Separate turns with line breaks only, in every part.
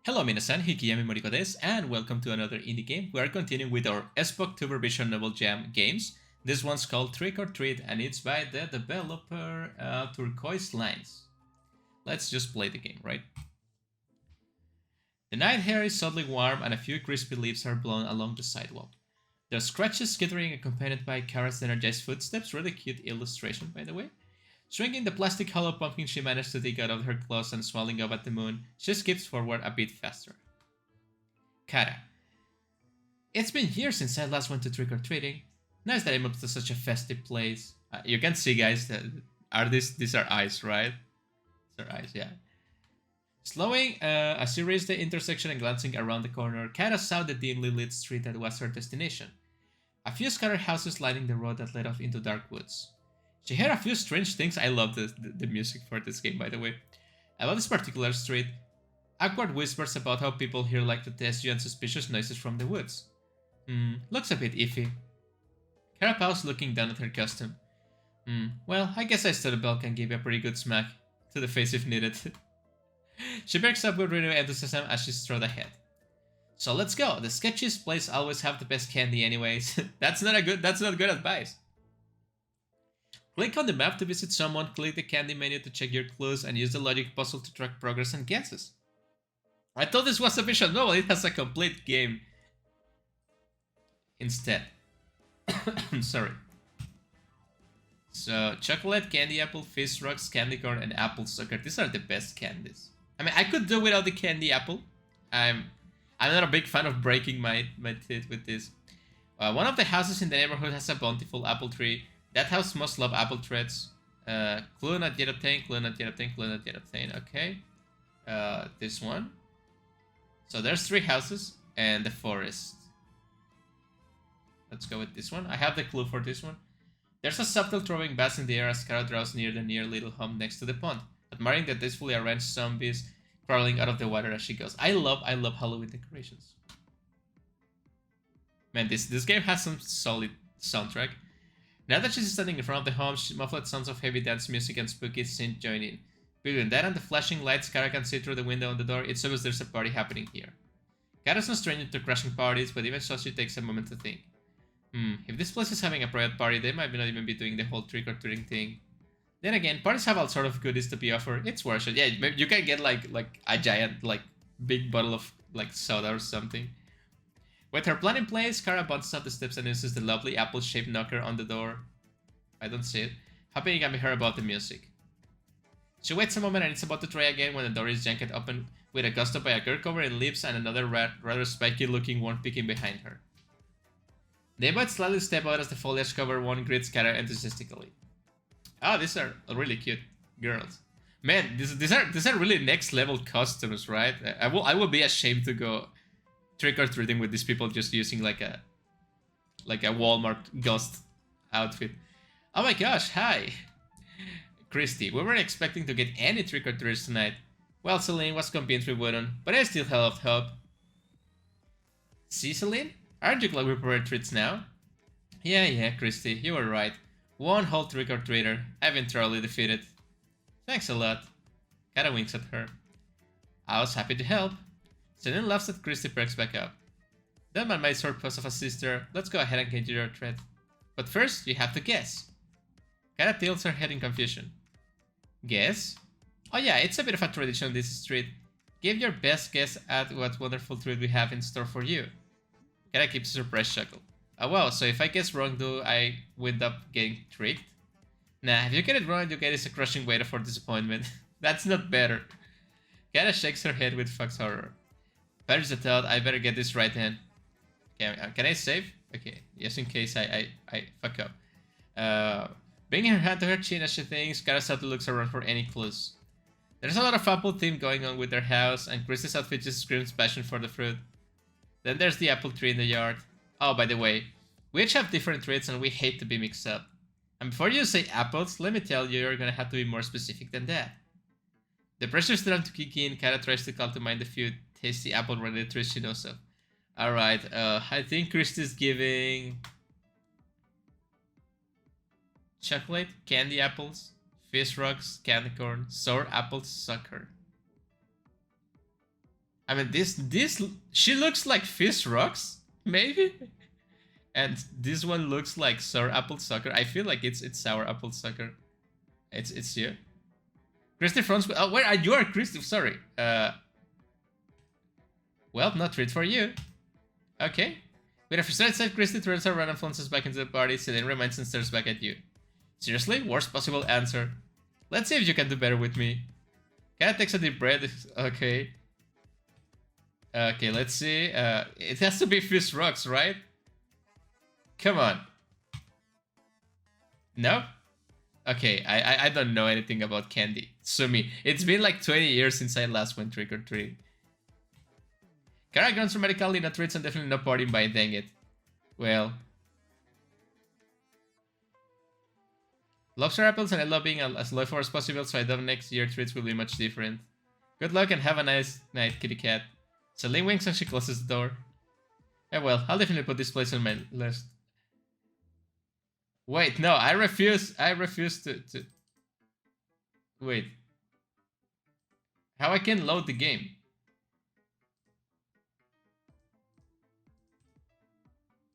Hello minasan, Hikiyami Moriko desu, and welcome to another indie game. We are continuing with our Spooktober Vision Novel Jam games. This one's called Trick or Treat, and it's by the developer TurquoiseLines. Let's just play the game, right? The night air is suddenly warm, and a few crispy leaves are blown along the sidewalk. There are scratches skittering accompanied by Kara's energized footsteps. Really cute illustration, by the way. Swinging the plastic hollow pumpkin she managed to dig out of her claws and smiling up at the moon, she skips forward a bit faster. Kara. It's been years since I last went to trick-or-treating. Nice that I moved to such a festive place. You can see, guys, that these are eyes, right? These are eyes, yeah. Slowing as she reached the intersection and glancing around the corner, Kara saw the dimly lit street that was her destination. A few scattered houses lining the road that led off into dark woods. She heard a few strange things. I love the music for this game, by the way. About this particular street, awkward whispers about how people here like to test you and suspicious noises from the woods. Looks a bit iffy. Kara paused, looking down at her costume. Well, I guess I stood a belt can give you a pretty good smack to the face if needed. She perks up with renewed enthusiasm as she strode ahead. So let's go. The sketchiest place always have the best candy anyways. That's not good advice. Click on the map to visit someone, click the candy menu to check your clues, and use the logic puzzle to track progress and guesses. I thought this was a visual novel, it has a complete game. Instead. I'm sorry. So, chocolate, candy apple, fish rocks, candy corn, and apple sucker. These are the best candies. I mean, I could do without the candy apple. I'm not a big fan of breaking my teeth with this. One of the houses in the neighborhood has a bountiful apple tree. That house must love apple treads. Clue not yet obtained, clue not yet obtained, clue not yet obtained. Okay. This one. So there's 3 houses and the forest. Let's go with this one. I have the clue for this one. There's a subtle throwing bass in the air as Kara draws near the near little home next to the pond, admiring the tastefully arranged zombies crawling out of the water as she goes. I love Halloween decorations. Man, this game has some solid soundtrack. Now that she's standing in front of the home, muffled sounds of heavy dance music and spooky synth join in. Between that and the flashing lights Kara can see through the window on the door, it's obvious there's a party happening here. Kara's no stranger to crashing parties, but even so she takes a moment to think. If this place is having a private party, they might not even be doing the whole trick-or-treating thing. Then again, parties have all sort of goodies to be offered. It's worth it. Yeah, you can get like a giant, big bottle of soda or something. With her plan in place, Kara bounces up the steps and uses the lovely apple-shaped knocker on the door. I don't see it. Hoping it can be heard above the music. She waits a moment and it's about to try again when the door is yanked open with a gusto by a girl covered in leaves and another rather spiky-looking one peeking behind her. The invites slightly step out as the foliage-covered one greets Kara enthusiastically. Oh, these are really cute girls. Man, these are really next-level costumes, right? I will be ashamed to go trick-or-treating with these people just using like a Walmart ghost outfit. Oh my gosh, hi! Christy, we weren't expecting to get any trick-or-treaters tonight. Well, Celine was convinced we wouldn't, but I still have hope. See, Celine? Aren't you glad we prepared treats now? Yeah, Christy, you were right. One whole trick-or-treater. I've been thoroughly defeated. Thanks a lot. Kara winks at her. I was happy to help. Celine laughs at Christy perks back up. Don't mind my short pose of a sister. Let's go ahead and get you your treat. But first, you have to guess. Kara tilts her head in confusion. Guess? Oh yeah, it's a bit of a tradition on this street. Give your best guess at what wonderful treat we have in store for you. Kara keeps a surprised chuckle. Oh wow, so if I guess wrong, do I wind up getting tricked? Nah, if you get it wrong, you get is a crushing weight for disappointment. That's not better. Kara shakes her head with fox horror. Better the thought, I better get this right then. Okay, can I save? Okay, just in case I fuck up. Bringing her hand to her chin as she thinks, Kara sadly looks around for any clues. There's a lot of apple theme going on with their house, and Chris's outfit just screams passion for the fruit. Then there's the apple tree in the yard. Oh, by the way, we each have different traits and we hate to be mixed up. And before you say apples, let me tell you, you're gonna have to be more specific than that. The pressure's starting to kick in. Kara tries to call to mind the few tasty apple-related treats she knows of. Alright, I think Christy's giving chocolate, candy apples, fish rocks, candy corn, sour apple sucker. I mean, she looks like Fish Rocks, maybe? And this one looks like Sour Apple Sucker. I feel like it's Sour Apple Sucker. It's you. Christy Franz. Oh, where are you? Are Christy? Sorry. Well, not treat for you. Okay. With a frustrated side, Christy turns around and flounces back into the party. Celine reminds and stares back at you. Seriously? Worst possible answer. Let's see if you can do better with me. Kara takes a deep breath. Okay. Okay, let's see. It has to be Fish Rocks, right? Come on. No? Okay, I don't know anything about candy. Sue me. It's been like 20 years since I last went trick-or-treating. Kara grunts dramatically, no treats and definitely no partying by dang it. Well. Lobster apples and I love being as loyal as possible, so I doubt next year treats will be much different. Good luck and have a nice night, kitty cat. Celine winks and she closes the door. Yeah, well, I'll definitely put this place on my list. Wait, no, I refuse to... Wait. How I can load the game?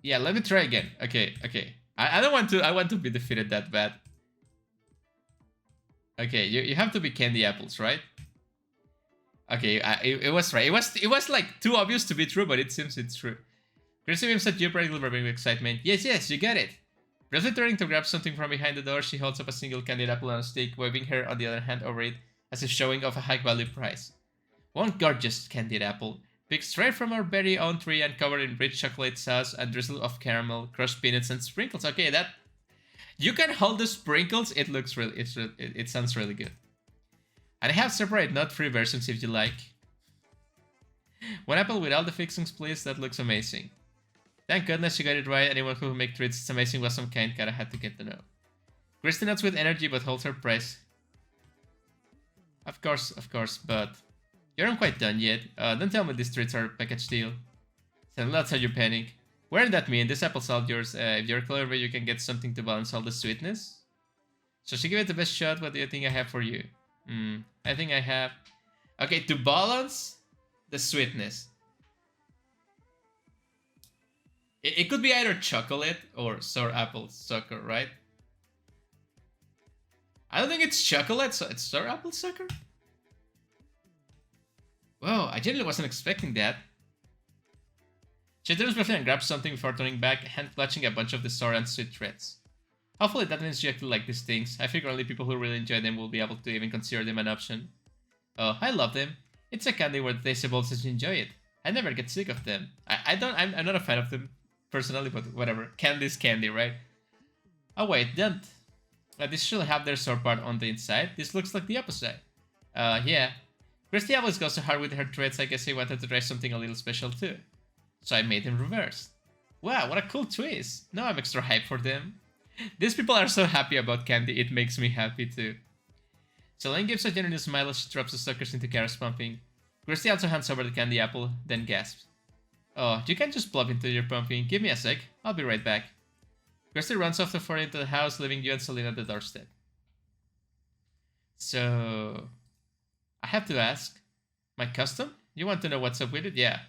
Yeah, let me try again. Okay. I don't want to... I want to be defeated that bad. Okay, you have to be candy apples, right? Okay, it was right. It was like too obvious to be true, but it seems it's true. Chrissy beams at you, practically rubbing with excitement. Yes, you got it. Briefly turning to grab something from behind the door, she holds up a single candied apple on a stick, waving her on the other hand over it, as if showing off a high-value prize. One gorgeous candied apple, picked straight from our very own tree and covered in rich chocolate sauce and drizzle of caramel, crushed peanuts, and sprinkles. Okay, that... You can hold the sprinkles, it looks really... It sounds really good. And I have separate, not free versions if you like. One apple with all the fixings, please. That looks amazing. Thank goodness you got it right. Anyone who will make treats, it's amazing what some kind gotta had to get to know. Christy nods with energy but holds her breath. Of course, but you aren't quite done yet. Don't tell me these treats are a package deal. So let's have you panic. Weren't that mean? This apple's all yours. If you're clever, you can get something to balance all the sweetness. So she give it the best shot. What do you think I have for you? I think I have... Okay, to balance the sweetness. It could be either chocolate or sour apple sucker, right? I don't think it's chocolate, so it's sour apple sucker? Whoa, I genuinely wasn't expecting that. She turns briefly and grabs something before turning back, hand clutching a bunch of the sour and sweet treats. Hopefully that means you actually like these things. I figure only people who really enjoy them will be able to even consider them an option. Oh, I love them. It's a candy where the taste evolves as you enjoy it. I never get sick of them. I'm not a fan of them personally, but whatever. Candy's candy, right? Oh wait, don't. This should have their sour part on the inside. This looks like the opposite. Yeah. Christy always goes so hard with her treats, I guess he wanted to try something a little special too. So I made him reverse. Wow, what a cool twist. Now I'm extra hyped for them. These people are so happy about candy, it makes me happy too. Celine gives a generous smile as she drops the suckers into Kara's pumping. Christy also hands over the candy apple, then gasps. Oh, you can't just plop into your pumping. Give me a sec. I'll be right back. Christy runs off the floor into the house, leaving you and Celine at the doorstep. So... I have to ask. My custom? You want to know what's up with it? Yeah.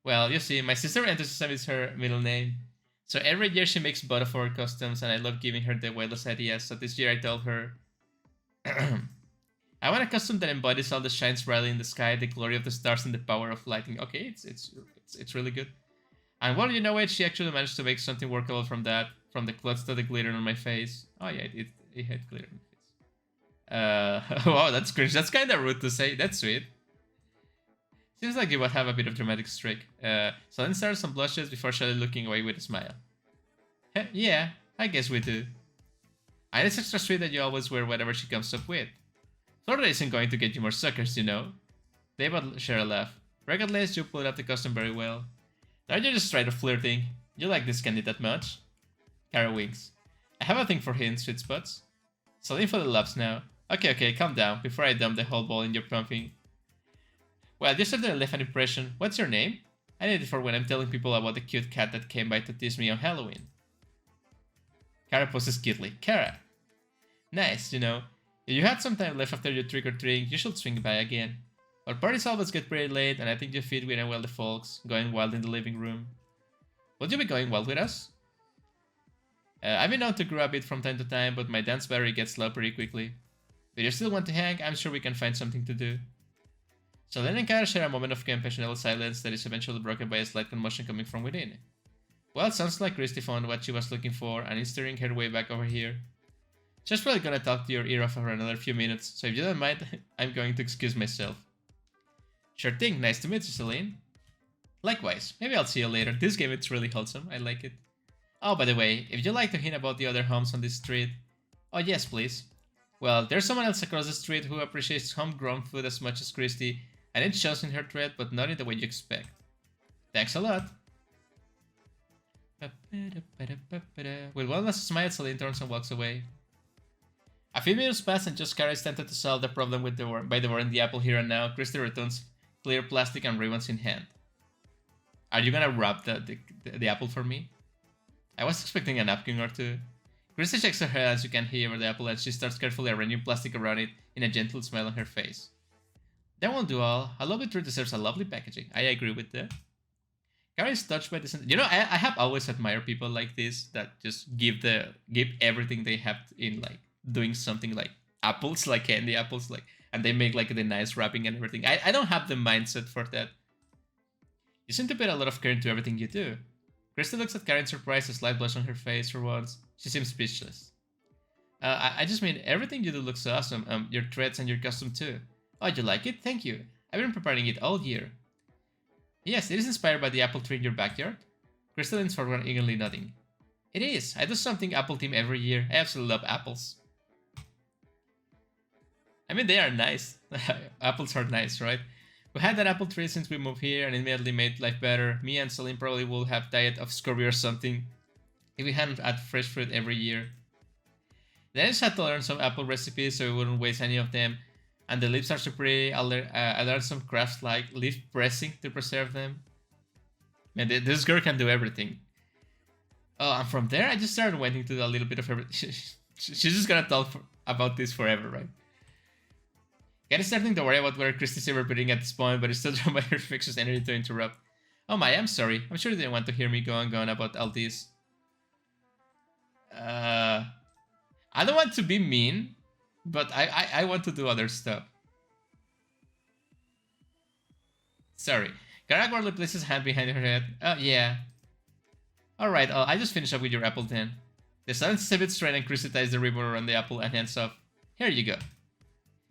Well, you see, my sister Enthusiasm is her middle name. So every year she makes both of our customs and I love giving her the wildest ideas. So this year I told her... I want a custom that embodies all the shines brightly in the sky, the glory of the stars and the power of lightning. Okay, it's really good. And well, you know what? She actually managed to make something workable from that. From the clothes to the glitter on my face. Oh yeah, it had glitter on my face. Wow, that's cringe. That's kind of rude to say. That's sweet. Seems like you would have a bit of dramatic streak. So then started some blushes before shyly looking away with a smile. Yeah, I guess we do. And it's extra sweet that you always wear whatever she comes up with. Florida isn't going to get you more suckers, you know. They both share a laugh. Regardless, you pulled up the custom very well. Now you're just trying to flirting. You like this candy that much? Kara winks. I have a thing for hitting sweet spots. Celine fully laughs now. Okay, calm down before I dump the whole ball in your pumping. Well, you certainly left an impression. What's your name? I need it for when I'm telling people about the cute cat that came by to tease me on Halloween. Kara poses cutely. Kara. Nice, you know. If you had some time left after your trick-or-treating, you should swing by again. But parties always get pretty late, and I think you fit with well the folks, going wild in the living room. Would you be going wild with us? I've been known to grow a bit from time to time, but my dance battery gets low pretty quickly. If you still want to hang, I'm sure we can find something to do. So Len and Kara share a moment of compassionate silence that is eventually broken by a slight commotion coming from within. Well, it sounds like Christy found what she was looking for and is steering her way back over here. She's probably gonna talk to your ear off for another few minutes, so if you don't mind, I'm going to excuse myself. Sure thing, nice to meet you, Celine. Likewise, maybe I'll see you later. This game is really wholesome, I like it. Oh, by the way, if you'd like to hint about the other homes on this street... Oh yes, please. Well, there's someone else across the street who appreciates homegrown food as much as Christy, and it shows in her thread, but not in the way you expect. Thanks a lot. With one last smile, Celine turns and walks away. A few minutes pass and just Kara is tempted to solve the problem by devouring the apple here and now. Christy returns, clear plastic and ribbons in hand. Are you gonna wrap the apple for me? I was expecting a napkin or two. Christy shakes her head as you can hear over the apple and she starts carefully arranging plastic around it in a gentle smile on her face. That won't do all. A lovely treat deserves a lovely packaging. I agree with that. Kara is touched by this. You know, I have always admired people like this that just give everything they have in like doing something like apples, like candy apples, like, and they make like the nice wrapping and everything. I don't have the mindset for that. You seem to put a lot of care into everything you do. Christy looks at Kara in surprise, a slight blush on her face for once. She seems speechless. I just mean, everything you do looks awesome. Your threads and your costume too. Oh, you like it? Thank you. I've been preparing it all year. Yes, it is inspired by the apple tree in your backyard. Christy leans forward, eagerly nodding. It is. I do something apple themed every year. I absolutely love apples. I mean, they are nice. Apples are nice, right? We had that apple tree since we moved here and immediately made life better. Me and Celine probably would have died of scurvy or something if we hadn't had fresh fruit every year. Then I just had to learn some apple recipes so we wouldn't waste any of them. And the leaves are so pretty. I learned some crafts like leaf pressing to preserve them. Man, this girl can do everything. Oh, and from there I just started wanting to do a little bit of everything. She's just gonna talk about this forever, right? Kat is starting to worry about whether Christy's ever putting at this point, but is still drawn by her infectious energy to interrupt. Oh my, I'm sorry. I'm sure you didn't want to hear me go on about all this. I don't want to be mean, but I want to do other stuff. Sorry. Kara awkwardly places his hand behind her head. Oh, yeah. Alright, I just finished up with your apple then. The silence is a bit strained and Christy ties the ribbon around the apple and hands off. Here you go.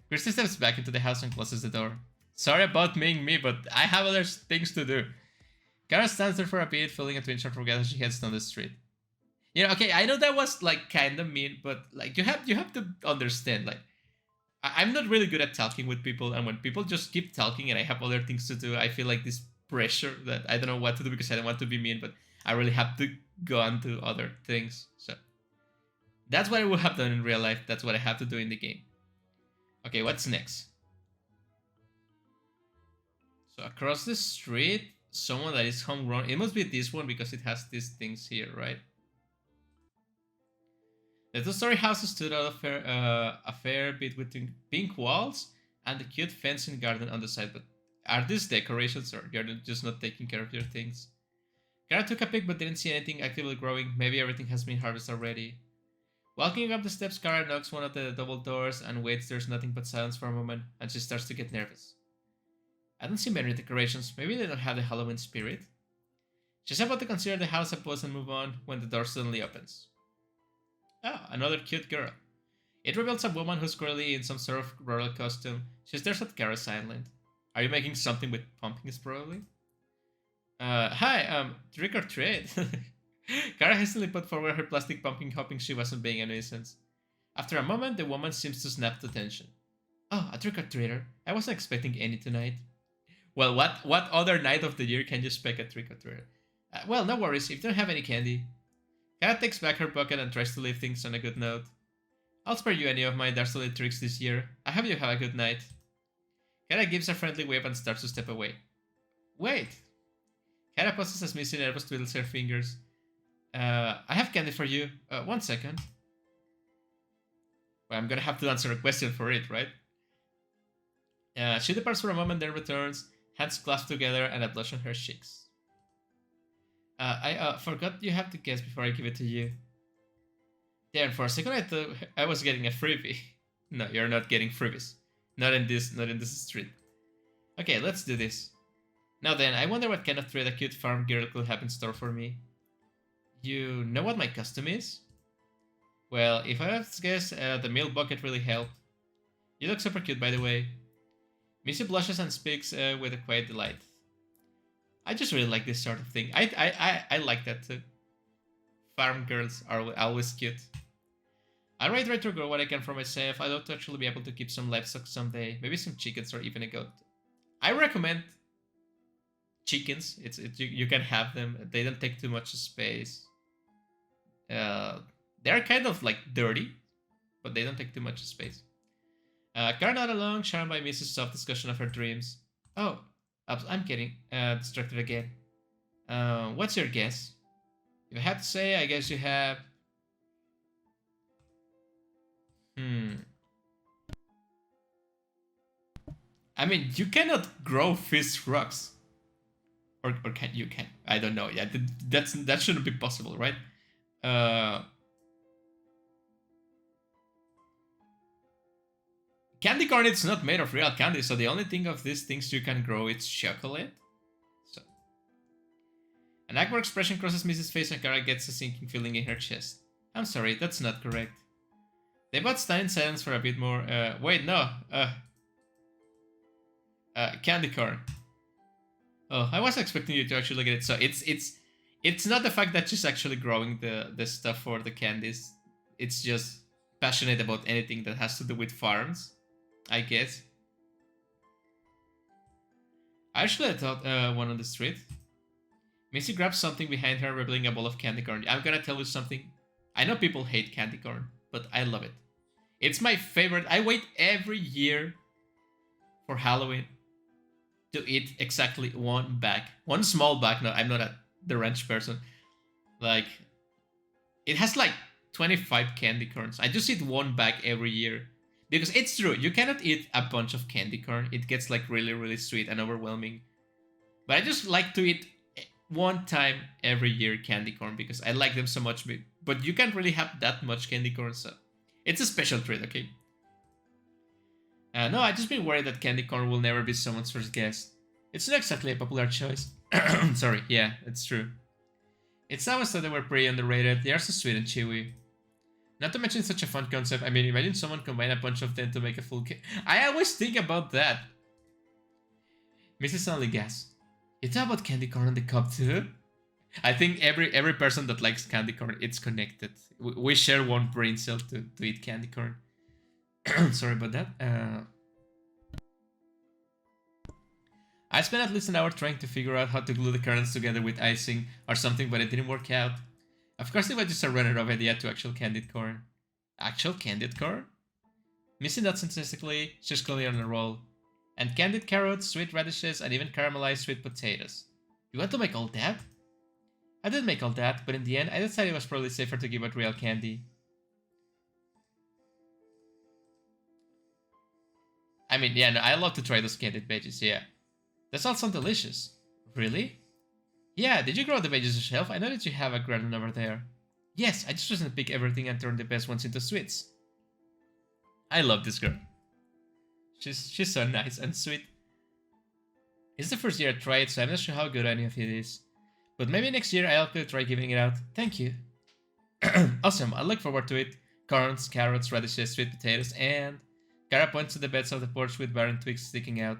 Christy steps back into the house and closes the door. Sorry about being me, but I have other things to do. Kara stands there for a bit, feeling a twinge of regret as she heads down the street. You know, okay, I know that was like kind of mean, but like you have to understand, like I'm not really good at talking with people, and when people just keep talking and I have other things to do, I feel like this pressure that I don't know what to do because I don't want to be mean, but I really have to go on to other things. So that's what I would have done in real life. That's what I have to do in the game. Okay, what's next? So across the street, someone that is homegrown. It must be this one because it has these things here, right? The two-story house stood out a fair bit between pink walls and the cute fencing garden on the side. But are these decorations or you're just not taking care of your things? Kara took a peek but didn't see anything actively growing. Maybe everything has been harvested already. Walking up the steps, Kara knocks one of the double doors and waits. There's nothing but silence for a moment, and she starts to get nervous. I don't see many decorations. Maybe they don't have the Halloween spirit. She's about to consider the house a pose and move on when the door suddenly opens. Ah, another cute girl. It reveals a woman who's currently in some sort of rural costume. She stares at Kara silent. Are you making something with pumpkins, probably? Hi, trick or treat. Kara hastily put forward her plastic pumpkin, hoping she wasn't being a nuisance. After a moment, the woman seems to snap to attention. Oh, a trick-or-treater. I wasn't expecting any tonight. Well, what other night of the year can you expect a trick-or-treater? Well, no worries, if you don't have any candy. Kara takes back her bucket and tries to leave things on a good note. I'll spare you any of my dastardly tricks this year. I hope you have a good night. Kara gives a friendly wave and starts to step away. Wait! Kara pauses as Missy nervous twiddles her fingers. I have candy for you. 1 second. Well, I'm gonna have to answer a question for it, right? She departs for a moment, then returns, hands clasped together, and a blush on her cheeks. I forgot you have to guess before I give it to you. There, for a second I thought I was getting a freebie. No, you're not getting freebies. Not in this street. Okay, let's do this. Now then, I wonder what kind of treat a cute farm girl could have in store for me. You know what my costume is? Well, if I have to guess, the milk bucket really helped. You look super cute, by the way. Missy blushes and speaks with a quiet delight. I just really like this sort of thing. I like that too. Farm girls are always cute. Alright, try to grow what I can for myself. I'd love to actually be able to keep some livestock someday. Maybe some chickens or even a goat. I recommend chickens. You can have them. They don't take too much space. They're kind of like dirty, but they don't take too much space. Car not along, charmed by Mrs. Soft discussion of her dreams. Oh, I'm getting distracted again. What's your guess? If I had to say, I guess you have... I mean, you cannot grow fish rocks. Or can you can? I don't know. Yeah, that shouldn't be possible, right? Candy corn, it's not made of real candy, so the only thing of these things you can grow is chocolate. So, an awkward expression crosses Mrs. face and Kara gets a sinking feeling in her chest. I'm sorry, that's not correct. They both stand in silence for a bit more. Wait, no. Candy corn. Oh, I was expecting you to actually get it. So it's not the fact that she's actually growing the stuff for the candies. It's just passionate about anything that has to do with farms, I guess. I actually thought one on the street. Missy grabs something behind her, revealing a bowl of candy corn. I'm gonna tell you something. I know people hate candy corn, but I love it. It's my favorite. I wait every year for Halloween to eat exactly one bag. One small bag. No, I'm not the ranch person. Like, it has like 25 candy corns. I just eat one bag every year. Because it's true, you cannot eat a bunch of candy corn. It gets like really, really sweet and overwhelming. But I just like to eat one time every year candy corn because I like them so much. But you can't really have that much candy corn, so it's a special treat, okay? No, I just been worried that candy corn will never be someone's first guess. It's not exactly a popular choice. Sorry, yeah, it's true. It's always thought they were pretty underrated. They are so sweet and chewy. Not to mention such a fun concept. I mean, imagine someone combine a bunch of them to make a full cake. I always think about that. Mrs. Only gasps. You thought about candy corn on the cup too? I think every person that likes candy corn, it's connected. We share one brain cell to eat candy corn. Sorry about that. I spent at least an hour trying to figure out how to glue the kernels together with icing or something, but it didn't work out. Of course, it was just a runner-up idea to actual candied corn. Actual candied corn? Missy nods enthusiastically, she's clearly on a roll. And candied carrots, sweet radishes, and even caramelized sweet potatoes. You want to make all that? I did make all that, but in the end, I decided it was probably safer to give out real candy. I mean, yeah, no, I love to try those candied veggies, yeah. That all sounds delicious. Really? Yeah, did you grow the veggies yourself? I know that you have a garden over there. Yes, I just recently pick everything and turn the best ones into sweets. I love this girl. She's so nice and sweet. It's the first year I tried, so I'm not sure how good any of it is. But maybe next year I'll try giving it out. Thank you. Awesome, I look forward to it. Corns, carrots, radishes, sweet potatoes, and... Kara points to the beds of the porch with barren twigs sticking out.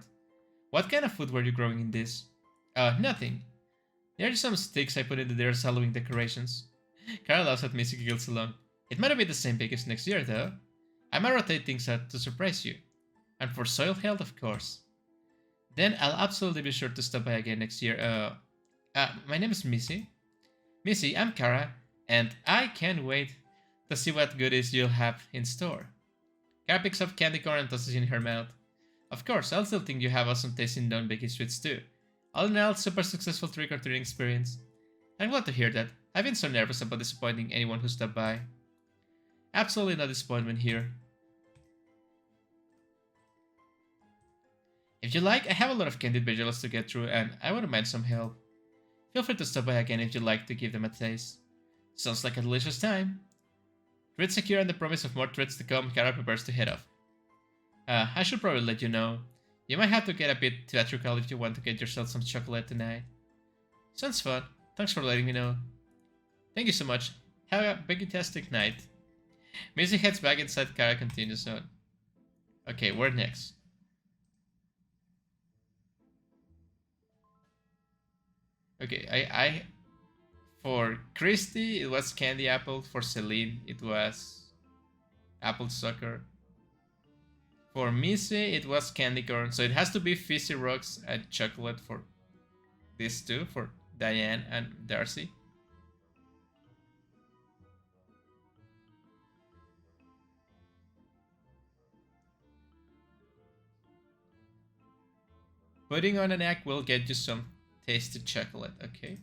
What kind of food were you growing in this? Nothing. There are some sticks I put into their Halloween decorations. Kara laughs at Missy giggles along. It might be the same big as next year, though. I might rotate things out to surprise you. And for soil health, of course. Then I'll absolutely be sure to stop by again next year. My name is Missy. Missy, I'm Kara, and I can't wait to see what goodies you'll have in store. Kara picks up candy corn and tosses it in her mouth. Of course, I'll still think you have awesome tasting non-baking sweets too. All in all, super successful trick-or-treating experience. I'm glad to hear that. I've been so nervous about disappointing anyone who stopped by. Absolutely no disappointment here. If you like, I have a lot of candied vegetables to get through and I wouldn't mind some help. Feel free to stop by again if you'd like to give them a taste. Sounds like a delicious time. Treats secure and the promise of more treats to come, Kara prepares to head off. I should probably let you know. You might have to get a bit theatrical if you want to get yourself some chocolate tonight. Sounds fun. Thanks for letting me know. Thank you so much. Have a fantastic night. Maisie heads back inside. Kara continues on. Okay, where next? Okay, I for Christy it was candy apple. For Celine it was apple sucker. For Missy it was candy corn. So it has to be fizzy rocks and chocolate for these two, for Diane and Darcy. Putting on an egg will get you some tasty chocolate, okay?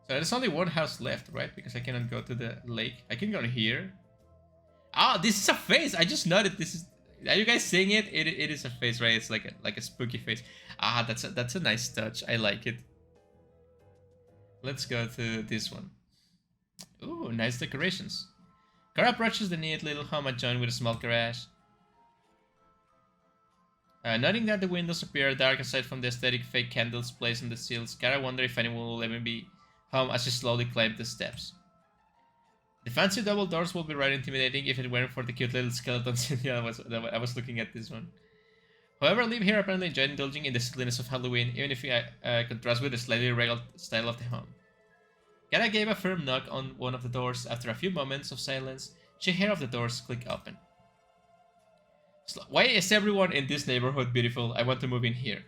So there's only one house left, right? Because I cannot go to the lake. I can go here. Ah, this is a face! I just noticed this is... Are you guys seeing it? It is a face, right? It's like a spooky face. Ah, that's a nice touch. I like it. Let's go to this one. Ooh, nice decorations. Kara approaches the neat little home adjoined with a small garage. Noting that the windows appear dark aside from the aesthetic fake candles placed on the sills, Kara wonders if anyone will ever be home as she slowly climbs the steps. The fancy double doors will be right intimidating if it weren't for the cute little skeletons. Yeah, I was looking at this one. Whoever live here apparently enjoy indulging in the silliness of Halloween, even if it contrasts with the slightly regal style of the home. Kara gave a firm knock on one of the doors. After a few moments of silence, she heard of the doors click open. Why is everyone in this neighborhood beautiful? I want to move in here.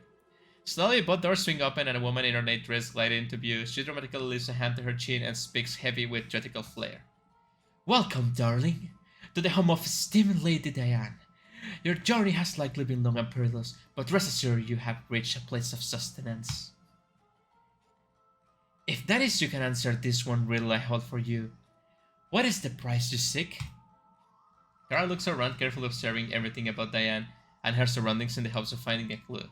Slowly, both doors swing open and a woman in ornate dress glides into view. She dramatically lifts a hand to her chin and speaks heavy with theatrical flair. Welcome, darling, to the home of esteemed Lady Diane. Your journey has likely been long and perilous, but rest assured you have reached a place of sustenance. If that is, you can answer this one riddle I hold for you. What is the prize you seek? Kara looks around, carefully observing everything about Diane and her surroundings in the hopes of finding a clue.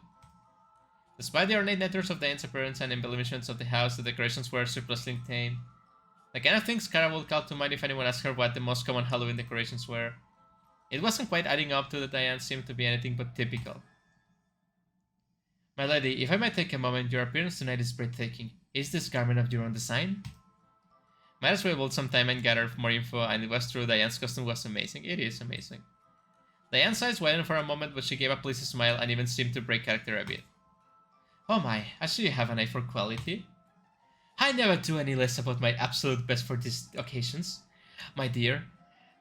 Despite the ornate networks of Diane's appearance and embellishments of the house, the decorations were surprisingly tame. The kind of things Kara would call to mind if anyone asked her what the most common Halloween decorations were. It wasn't quite adding up to that Diane seemed to be anything but typical. My lady, if I might take a moment, your appearance tonight is breathtaking. Is this garment of your own design? Might as well hold some time and gather more info, and it was true, Diane's costume was amazing. It is amazing. Diane's eyes widened for a moment, but she gave a pleased smile and even seemed to break character a bit. Oh my, I see you have an eye for quality. I never do any less about my absolute best for these occasions. My dear,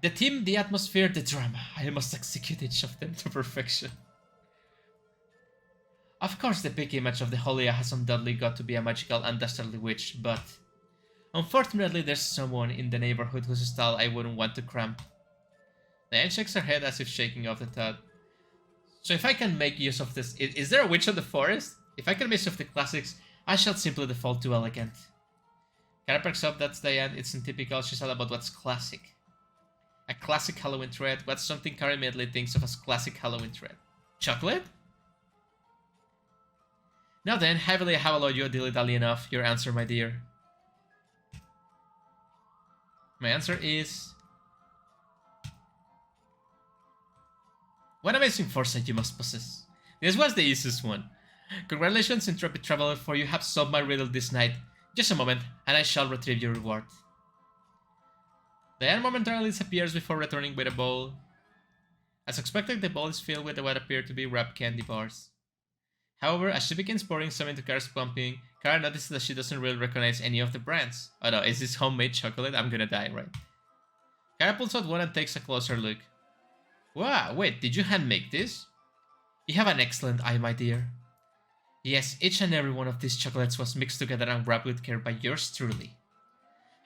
the theme, the atmosphere, the drama, I must execute each of them to perfection. Of course, the big image of the Holia has undoubtedly got to be a magical and dastardly witch, but unfortunately there's someone in the neighborhood whose style I wouldn't want to cramp. Diane shakes her head as if shaking off the thought. So if I can make use of this, is there a witch of the forest? If I can make use of the classics, I shall simply default to elegant. Kara perks up, that's Diane, it's typical, she's all about what's classic. A classic Halloween thread, what's something Kara immediately thinks of as classic Halloween thread? Chocolate? Now then, heavily how allowed you dilly-dally enough, your answer, my dear. My answer is... What amazing foresight you must possess. This was the easiest one. Congratulations, intrepid traveler, for you have solved my riddle this night. Just a moment, and I shall retrieve your reward. Diane momentarily disappears before returning with a bowl. As expected, the bowl is filled with what appear to be wrapped candy bars. However, as she begins pouring some into Kara's pumping, Kara notices that she doesn't really recognize any of the brands. Oh no, is this homemade chocolate? I'm gonna die, right? Kara pulls out one and takes a closer look. Wow, wait, did you hand make this? You have an excellent eye, my dear. Yes, each and every one of these chocolates was mixed together and wrapped with care by yours truly.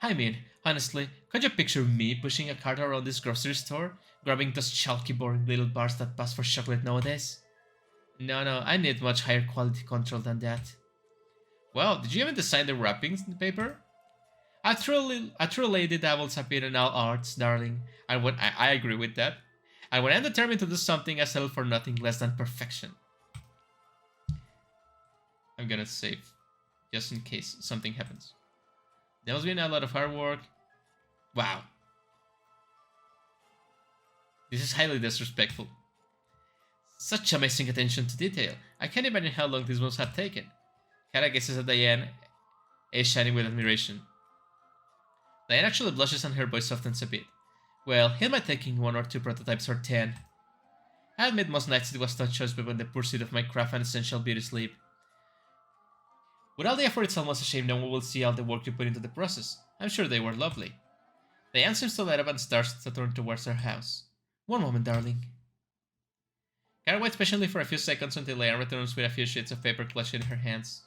I mean, honestly, could you picture me pushing a cart around this grocery store, grabbing those chalky boring little bars that pass for chocolate nowadays? No, I need much higher quality control than that. Well, did you even design the wrappings in the paper? A true lady dabbles a bit in all arts, darling, and when I agree with that. And when I'm determined to do something, I settle for nothing less than perfection. I'm gonna save, just in case something happens. There must be a lot of hard work. Wow. This is highly disrespectful. Such amazing attention to detail. I can't imagine how long this must have taken. Kara gazes at Diane, eyes shining with admiration. Diane actually blushes and her voice softens a bit. Well, he might taking 1 or 2 prototypes or 10. I admit most nights it was no choice but when the pursuit of my craft and essential beauty sleep. With all the effort, it's almost a shame no one will see all the work you put into the process. I'm sure they were lovely. Diane seems to light up and starts to turn towards her house. One moment, darling. Kara waits patiently for a few seconds until Diane returns with a few sheets of paper clutched in her hands.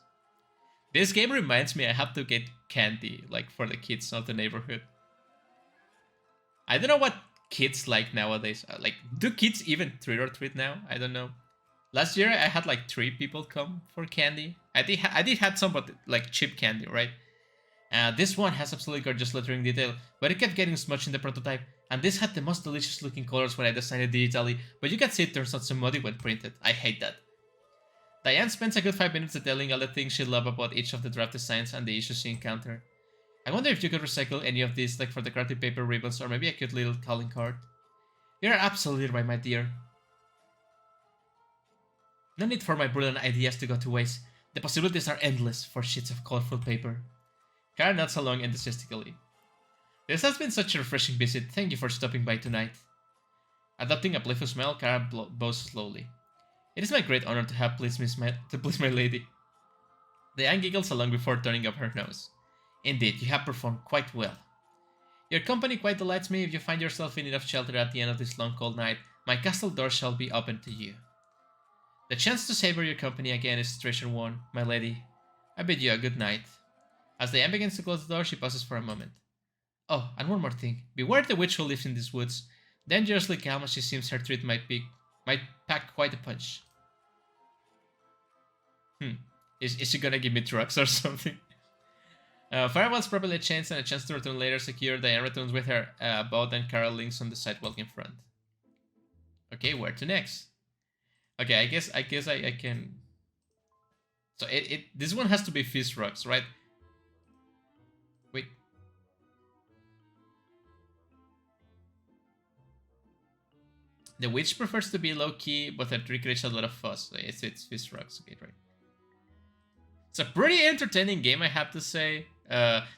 This game reminds me I have to get candy, like for the kids of the neighborhood. I don't know what kids like nowadays. Like, do kids even trick or treat now? I don't know. Last year I had like 3 people come for candy. I did had some, but like cheap candy, right? This one has absolutely gorgeous lettering detail, but it kept getting smudged in the prototype. And this had the most delicious looking colors when I designed it digitally, but you can see it turns out so muddy when printed. I hate that. Diane spends a good 5 minutes detailing all the things she loved about each of the draft designs and the issues she encountered. I wonder if you could recycle any of these, like for the crafty paper ribbons or maybe a cute little calling card. You're absolutely right, my dear. No need for my brilliant ideas to go to waste. The possibilities are endless for sheets of colorful paper. Kara nods along enthusiastically. This has been such a refreshing visit. Thank you for stopping by tonight. Adopting a playful smile, Kara bows slowly. It is my great honor to have pleased my lady. Diane giggles along before turning up her nose. Indeed, you have performed quite well. Your company quite delights me. If you find yourself in need of shelter at the end of this long cold night, my castle door shall be open to you. The chance to savor your company again is treasure won, my lady. I bid you a good night. As Diane begins to close the door, she pauses for a moment. Oh, and one more thing. Beware the witch who lives in these woods. Dangerously calm as she seems, her treat might pack quite a punch. Is she gonna give me drugs or something? Firewalls properly changed and a chance to return later secure. Diane returns with her boat and Carol links on the sidewalk in front. Okay, where to next? Okay, I guess I can. So this one has to be Fizz Rocks, right? Wait. The witch prefers to be low key, but the trick creates a lot of fuss. So it's Fizz Rocks, okay, right? It's a pretty entertaining game, I have to say.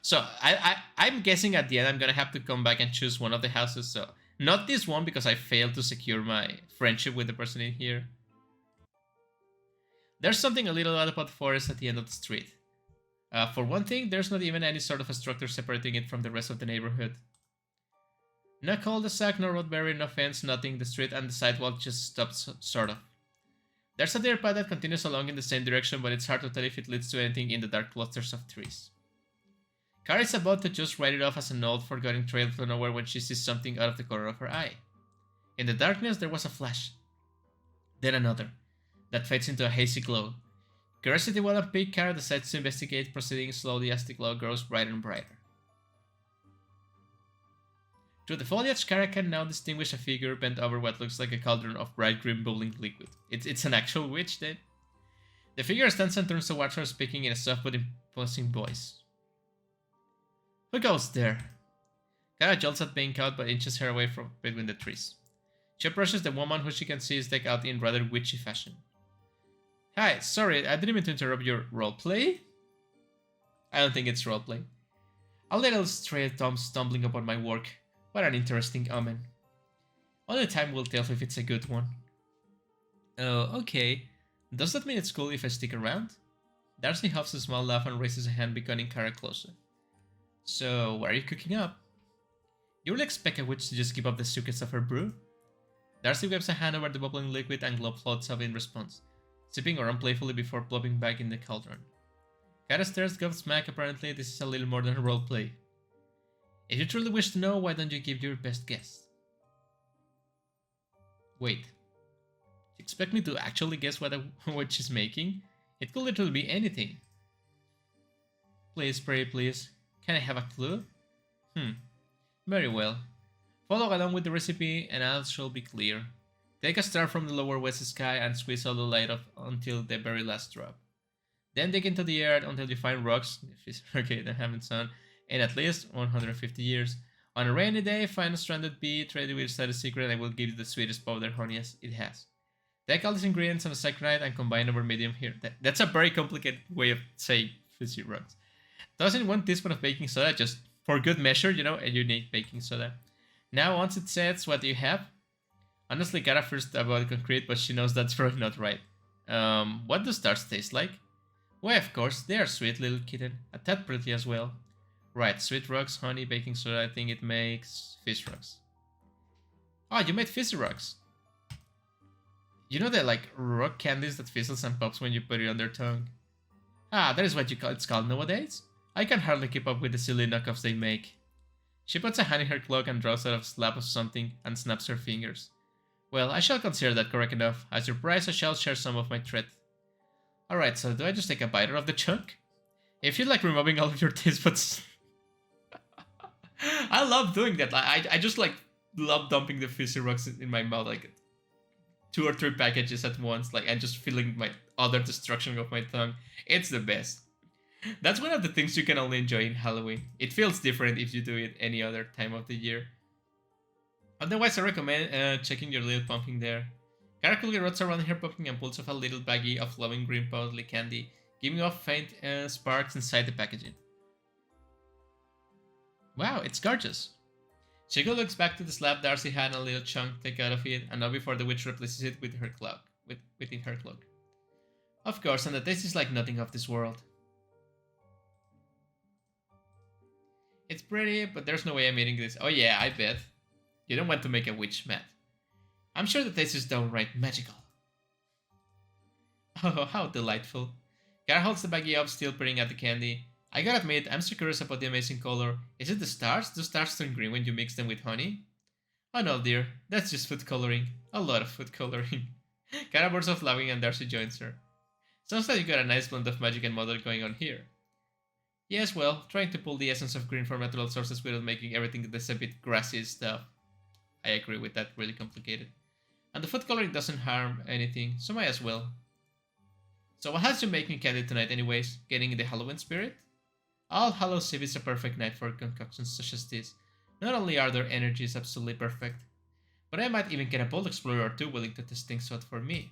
So I'm guessing at the end I'm gonna have to come back and choose one of the houses. So not this one because I failed to secure my friendship with the person in here. There's something a little odd about the forest at the end of the street. For one thing, there's not even any sort of a structure separating it from the rest of the neighborhood. No cul-de-sac, no road barrier, no fence, nothing. The street and the sidewalk just stops, sort of. There's a deer path that continues along in the same direction, but it's hard to tell if it leads to anything in the dark clusters of trees. Kara is about to just write it off as an old, forgotten trail to nowhere when she sees something out of the corner of her eye. In the darkness, there was a flash. Then another. That fades into a hazy glow. Curiosity well and piqued, Kara decides to investigate, proceeding slowly as the glow grows brighter and brighter. Through the foliage, Kara can now distinguish a figure bent over what looks like a cauldron of bright green bubbling liquid. It's an actual witch, then? The figure stands and turns towards her, speaking in a soft but imposing voice. Who goes there? Kara jolts at being caught but inches her away from between the trees. She approaches the woman who she can see is decked out in rather witchy fashion. Hi, sorry, I didn't mean to interrupt your roleplay. I don't think it's roleplay. A little stray Tom stumbling upon my work. What an interesting omen. Only time will tell if it's a good one. Oh, okay. Does that mean it's cool if I stick around? Darcy huffs a small laugh and raises a hand, beckoning Kara closer. So, what are you cooking up? You really expect a witch to just give up the secrets of her brew? Darcy waves a hand over the bubbling liquid and glow floats up in response, sipping around playfully before plopping back in the cauldron. Kara stares gobsmacked. Apparently this is a little more than a roleplay. If you truly wish to know, why don't you give your best guess? Wait. You expect me to actually guess what she's making? It could literally be anything. Please, pray, please. Can I have a clue? Very well. Follow along with the recipe and all shall be clear. Take a star from the lower west sky and squeeze all the light off until the very last drop. Then dig into the earth until you find rocks, okay, that haven't sown in at least 150 years. On a rainy day, find a stranded bee, trade it with a secret, and I will give you the sweetest powder honey as it has. Take all these ingredients of a saccharide and combine over medium here. That's a very complicated way of saying fizzy rocks. Doesn't 1 teaspoon of baking soda, just for good measure, and you need baking soda. Now, once it sets, what do you have? Honestly, Kara first about concrete, but she knows that's probably not right. What do stars taste like? Why, of course, they are sweet, little kitten. A tad pretty as well. Right, sweet rocks, honey, baking soda, I think it makes fish rocks. Oh, you made fizzy rocks. You know that, like, rock candies that fizzles and pops when you put it on their tongue? Ah, that is what it's called nowadays? I can hardly keep up with the silly knockoffs they make. She puts a hand in her cloak and draws out a slab of something and snaps her fingers. Well, I shall consider that correct enough. As your prize, I shall share some of my treat. Alright, so do I just take a bite of the chunk? If you like removing all of your taste buds... I love doing that. I just like love dumping the fizzy rocks in my mouth, like 2 or 3 packages at once, like, and just feeling my other destruction of my tongue. It's the best. That's one of the things you can only enjoy in Halloween. It feels different if you do it any other time of the year. Otherwise, I recommend checking your little pumpkin there. Kara quickly rots around her pumpkin and pulls off a little baggie of glowing green powdery candy, giving off faint sparks inside the packaging. Wow, it's gorgeous. Chico looks back to the slab Darcy had and a little chunk take out of it, and not before the witch replaces it with her cloak, within her cloak. Of course, and the taste is like nothing of this world. It's pretty, but there's no way I'm eating this. Oh yeah, I bet. You don't want to make a witch mad. I'm sure the taste is downright magical. Oh, how delightful. Kara holds the baggie up, still peering at the candy. I gotta admit, I'm so curious about the amazing color. Is it the stars? Do stars turn green when you mix them with honey? Oh no, dear. That's just food coloring. A lot of food coloring. Kara bursts off laughing and Darcy joins her. Sounds like you got a nice blend of magic and model going on here. Yes, well, trying to pull the essence of green from natural sources without making everything that's a bit grassy stuff. I agree with that, really complicated. And the food coloring doesn't harm anything, so might as well. So what has you making candy tonight anyways? Getting in the Halloween spirit? All Hallows Eve is a perfect night for concoctions such as this. Not only are their energies absolutely perfect, but I might even get a bold explorer or two willing to test things out for me.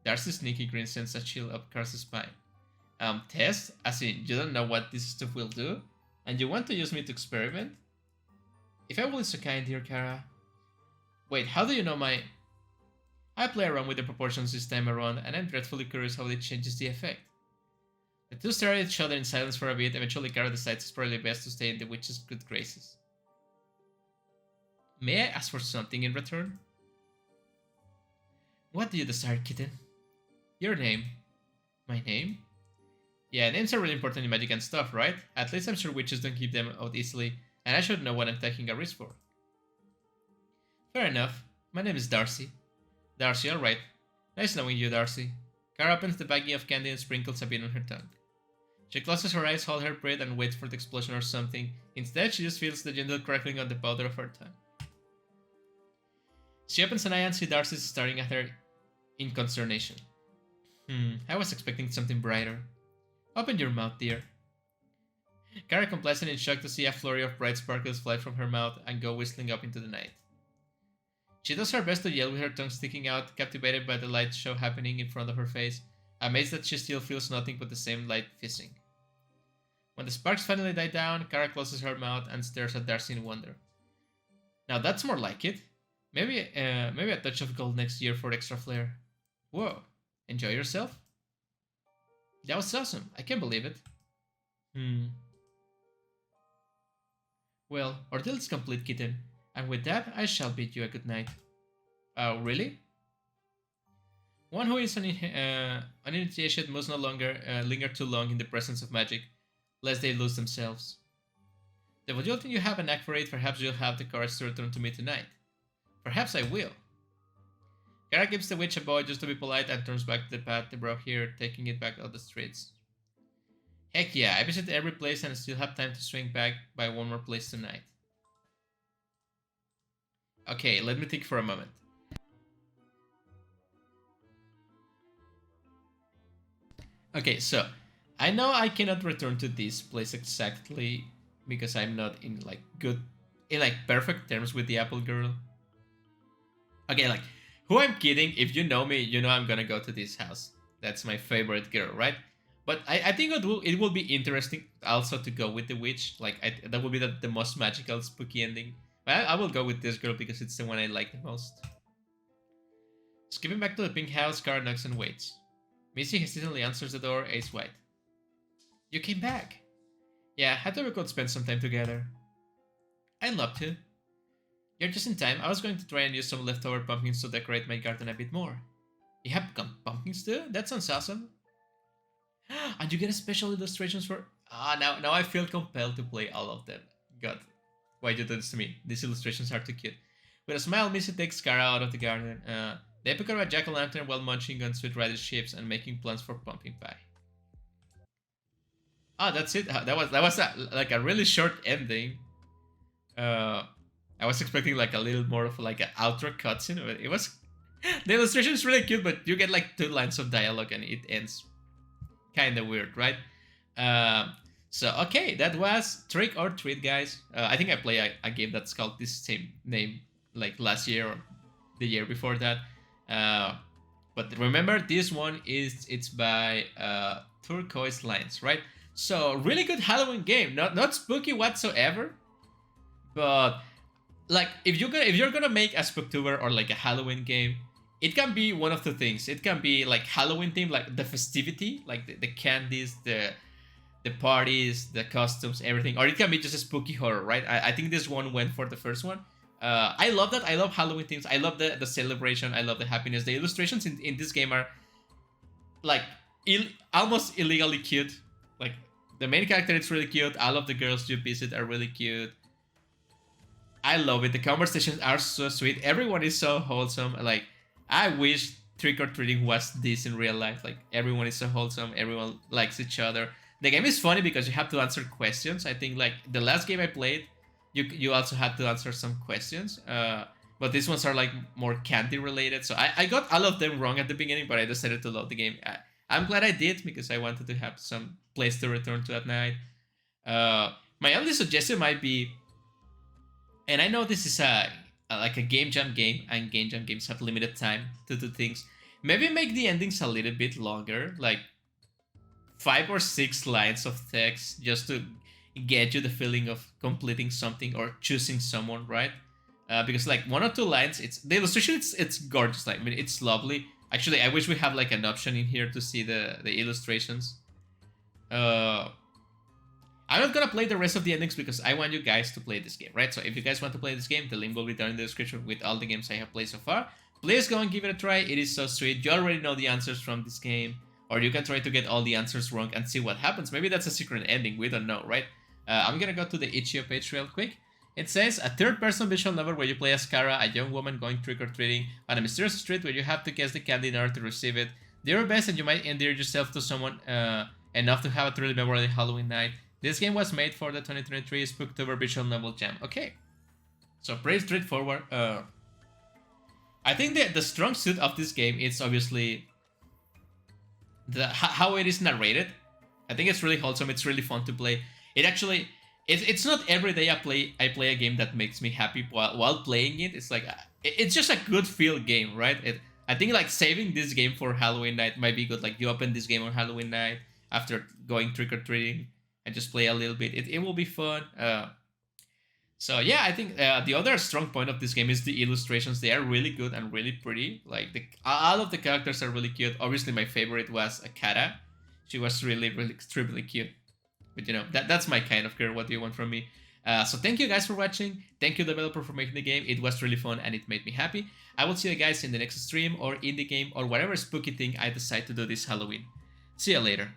Darcy's sneaky grin sends a chill up Car's spine. Test? As in, you don't know what this stuff will do? And you want to use me to experiment? If I will be so kind, dear Kara. Wait, how do you know my... I play around with the proportions this time around, and I'm dreadfully curious how it changes the effect. The two stare at each other in silence for a bit. Eventually, Kara decides it's probably best to stay in the witch's good graces. May I ask for something in return? What do you desire, kitten? Your name. My name? Yeah, names are really important in magic and stuff, right? At least I'm sure witches don't give them out easily, and I should know what I'm taking a risk for. Fair enough. My name is Darcy. Darcy, alright. Nice knowing you, Darcy. Kara opens the baggie of candy and sprinkles a bit on her tongue. She closes her eyes, holds her breath, and waits for the explosion or something. Instead, she just feels the gentle crackling on the powder of her tongue. She opens an eye and sees Darcy staring at her in consternation. I was expecting something brighter. Open your mouth, dear. Kara complies in shock to see a flurry of bright sparkles fly from her mouth and go whistling up into the night. She does her best to yell with her tongue sticking out, captivated by the light show happening in front of her face, amazed that she still feels nothing but the same light fizzing. When the sparks finally die down, Kara closes her mouth and stares at Darcy in wonder. Now that's more like it. Maybe a touch of gold next year for extra flair. Whoa, enjoy yourself? That was awesome, I can't believe it. Well, our deal is complete, kitten. And with that, I shall bid you a good night. Oh, really? One who is uninitiated must no longer linger too long in the presence of magic, lest they lose themselves. If you think you have a knack for it, perhaps you'll have the courage to return to me tonight. Perhaps I will. Kara gives the witch a bow just to be polite and turns back to the path they brought here, taking it back out the streets. Heck yeah, I visited every place and I still have time to swing back by one more place tonight. Okay, let me think for a moment. Okay, so I know I cannot return to this place exactly because I'm not in like good, in like perfect terms with the Apple Girl. Okay, like who I'm kidding? If you know me, you know I'm gonna go to this house. That's my favorite girl, right? But I think it will be interesting also to go with the witch. Like that would be the most magical, spooky ending. But I will go with this girl because it's the one I like the most. Skipping back to the pink house, Kara knocks and waits. Missy hesitantly answers the door, Ace White. You came back. Yeah, I thought we could spend some time together. I'd love to. You're just in time. I was going to try and use some leftover pumpkins to decorate my garden a bit more. You have pumpkins too? That sounds awesome. And you get special illustrations for... now I feel compelled to play all of them. God, why you do this to me? These illustrations are too cute. With a smile, Missy takes Kara out of the garden. They pick her a jack-o'-lantern while munching on sweet radish chips and making plans for pumpkin pie. That's it. That was like a really short ending. I was expecting like a little more of like an outro cutscene, but it was the illustration is really cute, but you get like 2 lines of dialogue and it ends kind of weird, right? So okay, that was Trick or Treat, guys. I think I played a game that's called this same name like last year or the year before that. But remember, this one it's by TurquoiseLines, right? So really good Halloween game, not spooky whatsoever, but like if you're gonna make a Spooktober or like a Halloween game, it can be one of the things. It can be like Halloween theme, like the festivity, like the candies, the parties, the costumes, everything, or it can be just a spooky horror, right? I think this one went for the first one. I love that. I love Halloween themes. I love the celebration. I love the happiness. The illustrations in this game are like almost illegally cute. Like the main character is really cute. All of the girls you visit are really cute. I love it. The conversations are so sweet. Everyone is so wholesome. Like I wish trick or treating was this in real life. Like everyone is so wholesome. Everyone likes each other. The game is funny because you have to answer questions. I think like the last game I played, you also had to answer some questions. But these ones are like more candy related. So I got all of them wrong at the beginning, but I decided to love the game. I'm glad I did because I wanted to have some place to return to at night. My only suggestion might be, and I know this is like a game jam game, and game jam games have limited time to do things. Maybe make the endings a little bit longer, like 5 or 6 lines of text, just to get you the feeling of completing something or choosing someone, right? Because like 1 or 2 lines, it's the illustration. It's gorgeous. Like I mean, it's lovely. Actually, I wish we have like an option in here to see the illustrations. I'm not gonna play the rest of the endings because I want you guys to play this game, right? So if you guys want to play this game, the link will be down in the description with all the games I have played so far. Please go and give it a try. It is so sweet. You already know the answers from this game, or you can try to get all the answers wrong and see what happens. Maybe that's a secret ending. We don't know, right? I'm gonna go to the itch.io page real quick. It says a third-person visual novel where you play as Kara, a young woman going trick-or-treating on a mysterious street where you have to guess the candy in order to receive it. Do your best and you might endear yourself to someone enough to have a truly memorable Halloween night. This game was made for the 2023 Spooktober Visual Novel Jam. Okay, so pretty straightforward. I think the strong suit of this game is obviously how it is narrated. I think it's really wholesome. It's really fun to play. It's not every day I play a game that makes me happy while playing it. It's like it's just a good feel game, right? I think like saving this game for Halloween night might be good. Like you open this game on Halloween night after going trick or treating and just play a little bit. It will be fun. So yeah, I think the other strong point of this game is the illustrations. They are really good and really pretty. Like all of the characters are really cute. Obviously, my favorite was Akata. She was really extremely cute. But you know, that's my kind of girl. What do you want from me? So thank you guys for watching. Thank you developer for making the game. It was really fun and it made me happy. I will see you guys in the next stream or in the game or whatever spooky thing I decide to do this Halloween. See you later.